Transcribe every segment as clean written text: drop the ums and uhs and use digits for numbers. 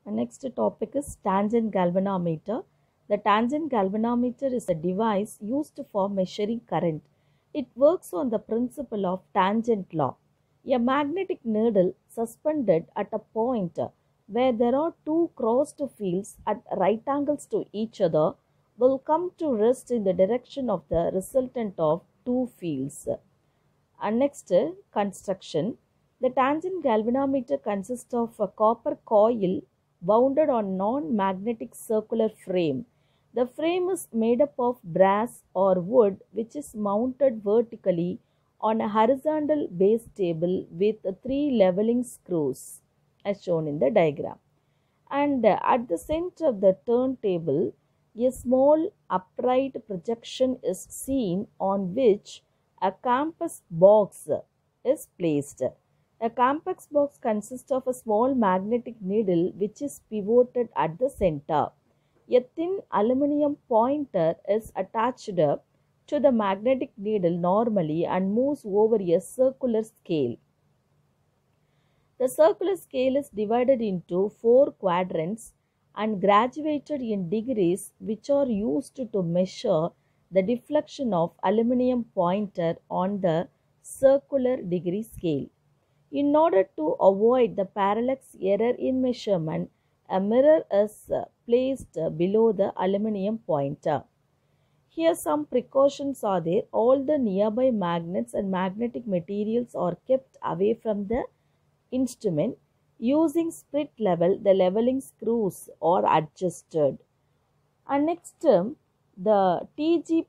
The next topic is tangent galvanometer. The tangent galvanometer is a device used for measuring current. It works on the principle of tangent law. A magnetic needle suspended at a point where there are two crossed fields at right angles to each other will come to rest in the direction of the resultant of two fields. And next, construction. The tangent galvanometer consists of a copper coil wounded on non-magnetic circular frame. The frame is made up of brass or wood which is mounted vertically on a horizontal base table with three leveling screws as shown in the diagram. And at the center of the turntable, a small upright projection is seen on which a compass box is placed. A compass box consists of a small magnetic needle which is pivoted at the center. A thin aluminum pointer is attached to the magnetic needle normally and moves over a circular scale. The circular scale is divided into four quadrants and graduated in degrees which are used to measure the deflection of aluminum pointer on the circular degree scale. In order to avoid the parallax error in measurement, a mirror is placed below the aluminum pointer. Here some precautions are there. All the nearby magnets and magnetic materials are kept away from the instrument. Using split level, the leveling screws are adjusted. And next term, the TG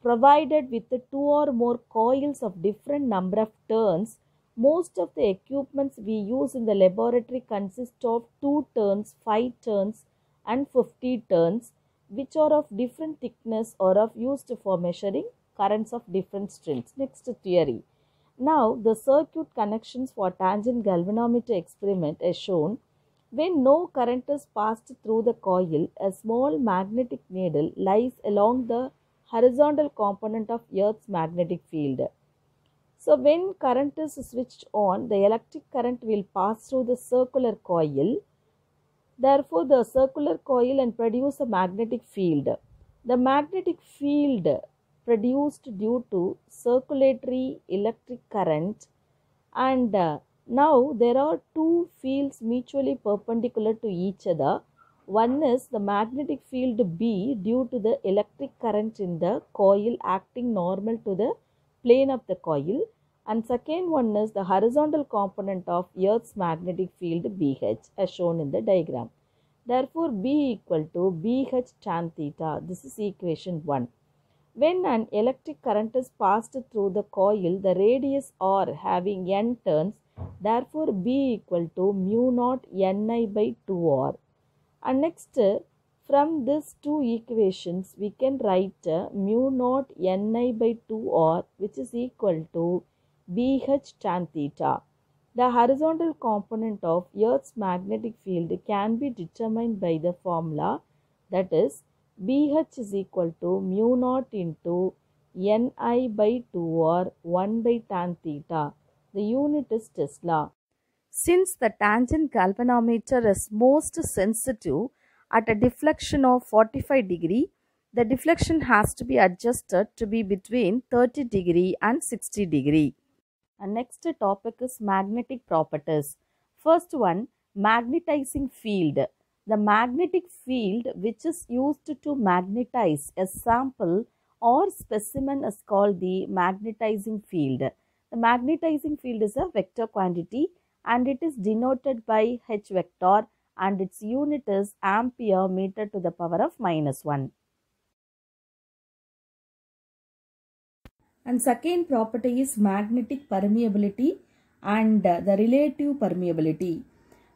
provided with the two or more coils of different number of turns. Most of the equipments we use in the laboratory consist of 2 turns, 5 turns and 50 turns, which are of different thickness or of used for measuring currents of different strengths. Next theory. Now the circuit connections for tangent galvanometer experiment is shown. When no current is passed through the coil, a small magnetic needle lies along the horizontal component of Earth's magnetic field. So when current is switched on, the electric current will pass through the circular coil. Therefore, the circular coil and produce a magnetic field. The magnetic field produced due to circulatory electric current, and now there are two fields mutually perpendicular to each other. One is the magnetic field B due to the electric current in the coil acting normal to the plane of the coil, and second one is the horizontal component of Earth's magnetic field BH as shown in the diagram. Therefore, B equal to BH tan theta. This is equation 1. When an electric current is passed through the coil, the radius R having n turns, therefore B equal to mu naught Ni by 2R. And next, from these two equations, we can write mu naught Ni by 2R, which is equal to BH tan theta. The horizontal component of Earth's magnetic field can be determined by the formula, that is BH is equal to mu naught into Ni by 2R 1 by tan theta. The unit is Tesla. Since the tangent galvanometer is most sensitive at a deflection of 45 degree, the deflection has to be adjusted to be between 30 degree and 60 degree. And next topic is magnetic properties. First one, magnetizing field. The magnetic field which is used to magnetize a sample or specimen is called the magnetizing field. The magnetizing field is a vector quantity and it is denoted by H vector and its unit is ampere meter to the power of -1. And second property is magnetic permeability and the relative permeability.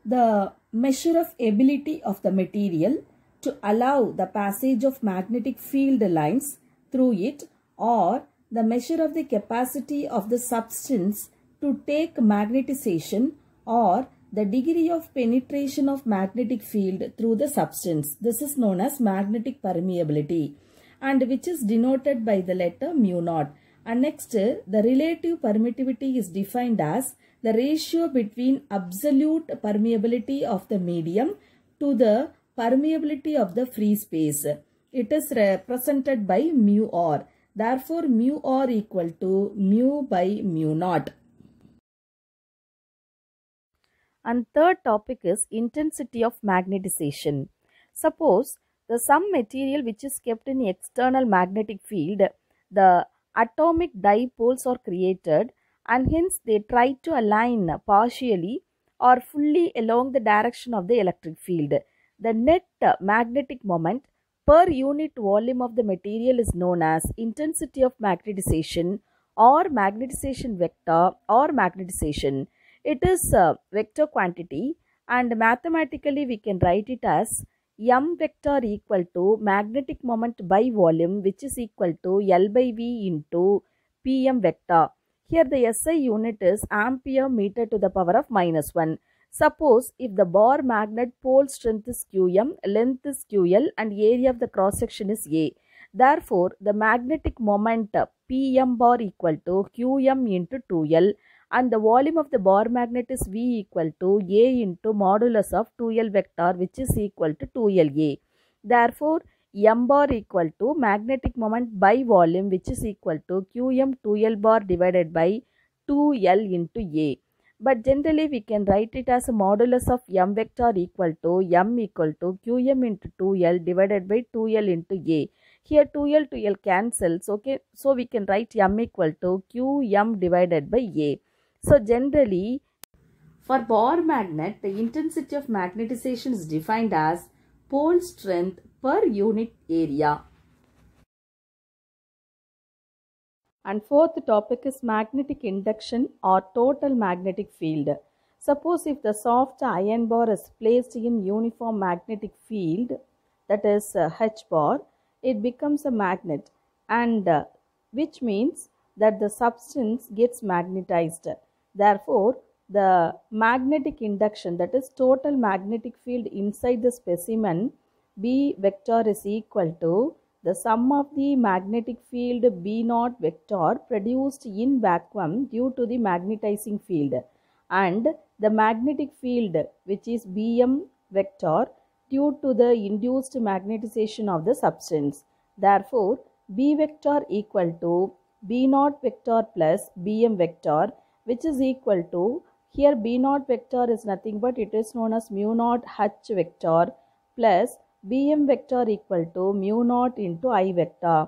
The measure of ability of the material to allow the passage of magnetic field lines through it, or the measure of the capacity of the substance to take magnetization, or the degree of penetration of magnetic field through the substance. This is known as magnetic permeability and which is denoted by the letter mu naught. And next, the relative permittivity is defined as the ratio between absolute permeability of the medium to the permeability of the free space. It is represented by mu r. Therefore, mu r equal to mu by mu naught. And third topic is intensity of magnetization. Suppose some material which is kept in external magnetic field, the atomic dipoles are created and hence they try to align partially or fully along the direction of the electric field. The net magnetic moment per unit volume of the material is known as intensity of magnetization or magnetization vector or magnetization. It is a vector quantity and mathematically we can write it as m vector equal to magnetic moment by volume, which is equal to L by V into Pm vector. Here the SI unit is ampere meter to the power of -1. Suppose if the bar magnet pole strength is Qm, length is Ql and area of the cross section is A. Therefore, the magnetic moment Pm bar equal to Qm into 2L and the volume of the bar magnet is V equal to A into modulus of 2L vector, which is equal to 2LA. Therefore, M bar equal to magnetic moment by volume, which is equal to Qm 2L bar divided by 2L into A. But generally we can write it as a modulus of M vector equal to M equal to Qm into 2L divided by 2L into A. Here 2L cancels, okay, so we can write M equal to Qm divided by A. So generally, for bar magnet, the intensity of magnetization is defined as pole strength per unit area. And fourth topic is magnetic induction or total magnetic field. Suppose if the soft iron bar is placed in uniform magnetic field, that is H bar, it becomes a magnet and which means that the substance gets magnetized. Therefore, the magnetic induction, that is total magnetic field inside the specimen B vector is equal to the sum of the magnetic field B naught vector produced in vacuum due to the magnetizing field and the magnetic field which is Bm vector due to the induced magnetization of the substance. Therefore, B vector equal to B naught vector plus Bm vector, which is equal to, here B naught vector is nothing but it is known as mu naught H vector plus Bm vector equal to mu naught into I vector.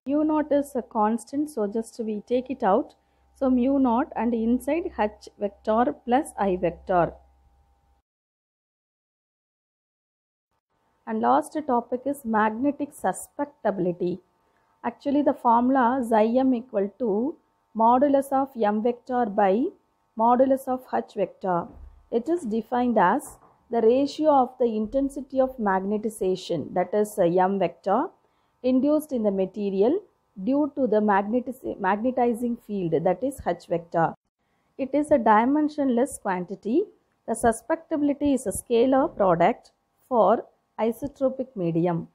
Mu naught is a constant, so just we take it out. So mu naught and inside H vector plus I vector. And last topic is magnetic susceptibility. Actually the formula xi m equal to modulus of m vector by modulus of H vector. It is defined as the ratio of the intensity of magnetization, that is m vector, induced in the material due to the magnetizing field, that is H vector. It is a dimensionless quantity. The susceptibility is a scalar product for isotropic medium.